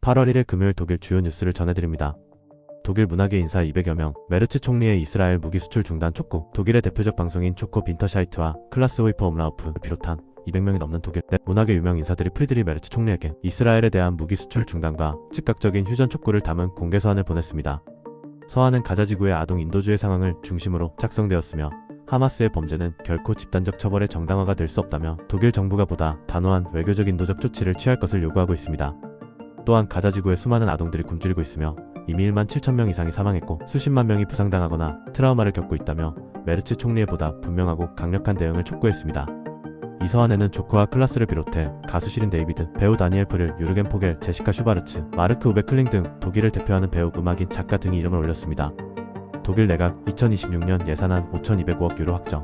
8월 1일 금요일 독일 주요 뉴스를 전해드립니다. 독일 문화계 인사 200여 명, 메르츠 총리의 이스라엘 무기 수출 중단 촉구, 독일의 대표적 방송인 초코 빈터샤이트와 클라스 호이퍼 음라우프를 비롯한 200명이 넘는 독일 내 문화계 유명 인사들이 프리드리 메르츠 총리에게 이스라엘에 대한 무기 수출 중단과 즉각적인 휴전 촉구를 담은 공개 서한을 보냈습니다. 서한은 가자 지구의 아동 인도주의 상황을 중심으로 작성되었으며 하마스의 범죄는 결코 집단적 처벌의 정당화가 될 수 없다며 독일 정부가 보다 단호한 외교적 인도적 조치를 취할 것을 요구하고 있습니다. 또한 가자 지구에 수많은 아동들이 굶주리고 있으며 이미 1만 7천 명 이상이 사망했고 수십만 명이 부상당하거나 트라우마를 겪고 있다며 메르츠 총리의 보다 분명하고 강력한 대응을 촉구했습니다. 이 서한에는 조코와 클라스를 비롯해 가수 시린 데이비드, 배우 다니엘 프릴, 유르겐 포겔, 제시카 슈바르츠, 마르크 우베 클링 등 독일을 대표하는 배우, 음악인, 작가 등이 이름을 올렸습니다. 독일 내각 2026년 예산안 5,205억 유로 확정.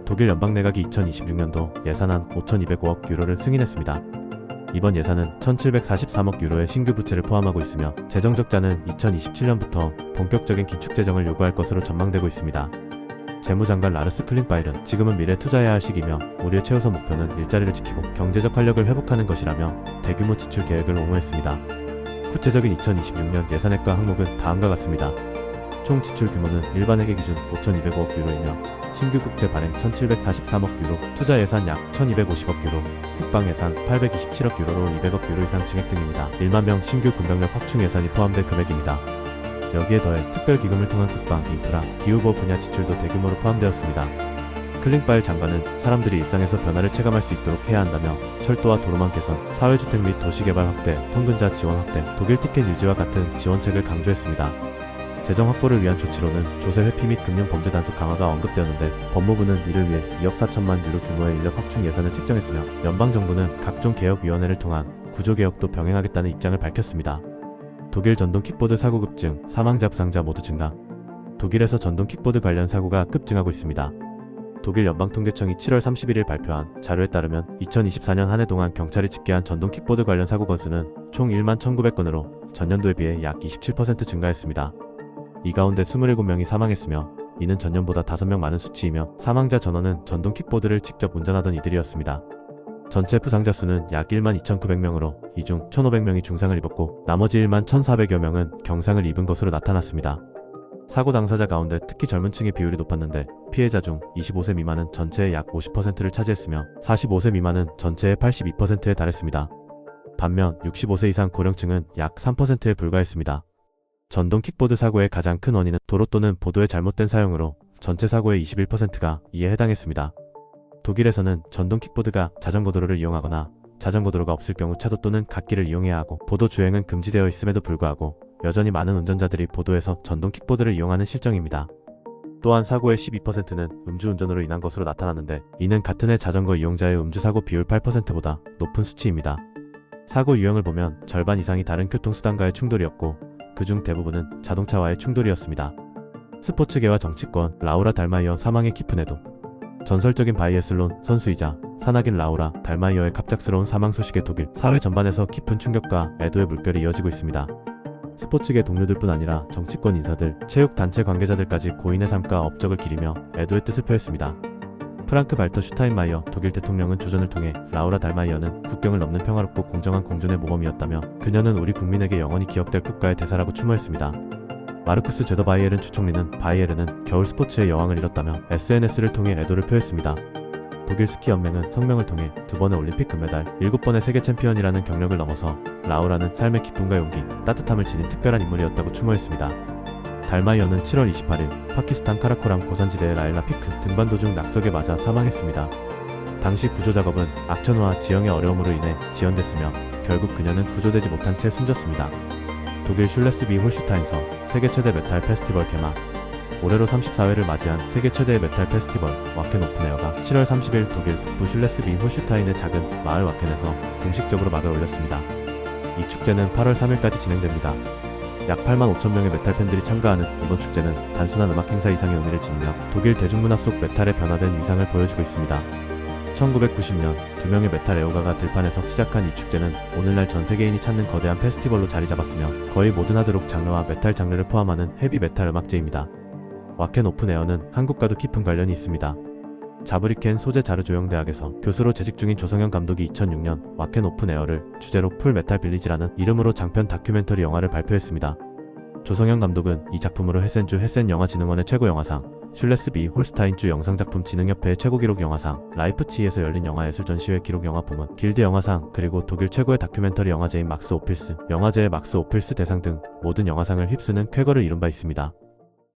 독일 연방 내각이 2026년도 예산안 5,205억 유로를 승인했습니다. 이번 예산은 1,743억 유로의 신규 부채를 포함하고 있으며 재정 적자는 2027년부터 본격적인 긴축 재정을 요구할 것으로 전망되고 있습니다. 재무장관 라르스 클링바일은 지금은 미래 투자해야 할 시기며 우리의 최우선 목표는 일자리를 지키고 경제적 활력을 회복하는 것이라며 대규모 지출 계획을 옹호했습니다. 구체적인 2026년 예산액과 항목은 다음과 같습니다. 총 지출 규모는 일반 회계 기준 5,205억 유로이며 신규 국채 발행 1,743억 유로, 투자 예산 약 1,250억 유로, 국방 예산 827억 유로로 200억 유로 이상 증액 등입니다. 1만 명 신규 군병력 확충 예산이 포함된 금액입니다. 여기에 더해 특별기금을 통한 국방, 인프라, 기후보호 분야 지출도 대규모로 포함되었습니다. 클링바일 장관은 사람들이 일상에서 변화를 체감할 수 있도록 해야 한다며 철도와 도로망 개선, 사회주택 및 도시개발 확대, 통근자 지원 확대, 독일 티켓 유지와 같은 지원책을 강조했습니다. 재정 확보를 위한 조치로는 조세 회피 및 금융 범죄 단속 강화가 언급되었는데 법무부는 이를 위해 2억 4천만 유로 규모의 인력 확충 예산을 책정했으며 연방정부는 각종 개혁위원회를 통한 구조개혁도 병행하겠다는 입장을 밝혔습니다. 독일 전동 킥보드 사고 급증, 사망자 부상자 모두 증가. 독일에서 전동 킥보드 관련 사고가 급증하고 있습니다. 독일 연방통계청이 7월 31일 발표한 자료에 따르면 2024년 한 해 동안 경찰이 집계한 전동 킥보드 관련 사고 건수는 총 1만 1,900건으로 전년도에 비해 약 27% 증가했습니다. 이 가운데 27명이 사망했으며 이는 전년보다 5명 많은 수치이며 사망자 전원은 전동 킥보드를 직접 운전하던 이들이었습니다. 전체 부상자 수는 약 1만 2,900명으로 이 중 1,500명이 중상을 입었고 나머지 1만 1,400여 명은 경상을 입은 것으로 나타났습니다. 사고 당사자 가운데 특히 젊은 층의 비율이 높았는데 피해자 중 25세 미만은 전체의 약 50%를 차지했으며 45세 미만은 전체의 82%에 달했습니다. 반면 65세 이상 고령층은 약 3%에 불과했습니다. 전동 킥보드 사고의 가장 큰 원인은 도로 또는 보도의 잘못된 사용으로 전체 사고의 21%가 이에 해당했습니다. 독일에서는 전동 킥보드가 자전거 도로를 이용하거나 자전거 도로가 없을 경우 차도 또는 갓길을 이용해야 하고 보도 주행은 금지되어 있음에도 불구하고 여전히 많은 운전자들이 보도에서 전동 킥보드를 이용하는 실정입니다. 또한 사고의 12%는 음주운전으로 인한 것으로 나타났는데 이는 같은 해 자전거 이용자의 음주사고 비율 8%보다 높은 수치입니다. 사고 유형을 보면 절반 이상이 다른 교통수단과의 충돌이었고 그중 대부분은 자동차와의 충돌이었습니다. 스포츠계와 정치권, 라우라 달마이어 사망의 깊은 애도. 전설적인 바이애슬론 선수이자 산악인 라우라 달마이어의 갑작스러운 사망 소식에 독일 사회 전반에서 깊은 충격과 애도의 물결이 이어지고 있습니다. 스포츠계 동료들뿐 아니라 정치권 인사들, 체육단체 관계자들까지 고인의 삶과 업적을 기리며 애도의 뜻을 표했습니다. 프랑크 발터 슈타인마이어 독일 대통령은 조전을 통해 라우라 달마이어는 국경을 넘는 평화롭고 공정한 공존의 모범이었다며 그녀는 우리 국민에게 영원히 기억될 국가의 대사라고 추모했습니다. 마르쿠스 제더바이에른 주총리는 바이에른은 겨울 스포츠의 여왕을 잃었다며 SNS를 통해 애도를 표했습니다. 독일 스키 연맹은 성명을 통해 2번의 올림픽 금메달, 7번의 세계 챔피언이라는 경력을 넘어서 라우라는 삶의 기쁨과 용기, 따뜻함을 지닌 특별한 인물이었다고 추모했습니다. 달마이어는 7월 28일 파키스탄 카라코람 고산지대의 라일라 피크 등반 도중 낙석에 맞아 사망했습니다. 당시 구조작업은 악천후와 지형의 어려움으로 인해 지연됐으며 결국 그녀는 구조되지 못한 채 숨졌습니다. 독일 슐레스비 홀슈타인서 세계 최대 메탈 페스티벌 개막. 올해로 34회를 맞이한 세계 최대의 메탈 페스티벌 와켄 오픈에어가 7월 30일 독일 북부 슐레스비 홀슈타인의 작은 마을 와켄에서 공식적으로 막을 올렸습니다. 이 축제는 8월 3일까지 진행됩니다. 약 8만 5천 명의 메탈 팬들이 참가하는 이번 축제는 단순한 음악 행사 이상의 의미를 지니며 독일 대중문화 속 메탈의 변화된 위상을 보여주고 있습니다. 1990년 2명의 메탈 애호가가 들판에서 시작한 이 축제는 오늘날 전 세계인이 찾는 거대한 페스티벌로 자리 잡았으며 거의 모든 하드록 장르와 메탈 장르를 포함하는 헤비 메탈 음악제입니다. 와켄 오픈 에어는 한국과도 깊은 관련이 있습니다. 자브리켄 소재 자르조영대학에서 교수로 재직 중인 조성현 감독이 2006년 와켄 오픈 에어를 주제로 풀 메탈 빌리지라는 이름으로 장편 다큐멘터리 영화를 발표했습니다. 조성현 감독은 이 작품으로 헤센주 헤센영화진흥원의 최고영화상, 슐레스비 홀스타인주 영상작품진흥협회의 최고기록 영화상, 라이프치히에서 열린 영화예술전시회 기록영화 부문, 길드 영화상, 그리고 독일 최고의 다큐멘터리 영화제인 막스 오필스, 영화제의 막스 오필스 대상 등 모든 영화상을 휩쓰는 쾌거를 이룬 바 있습니다.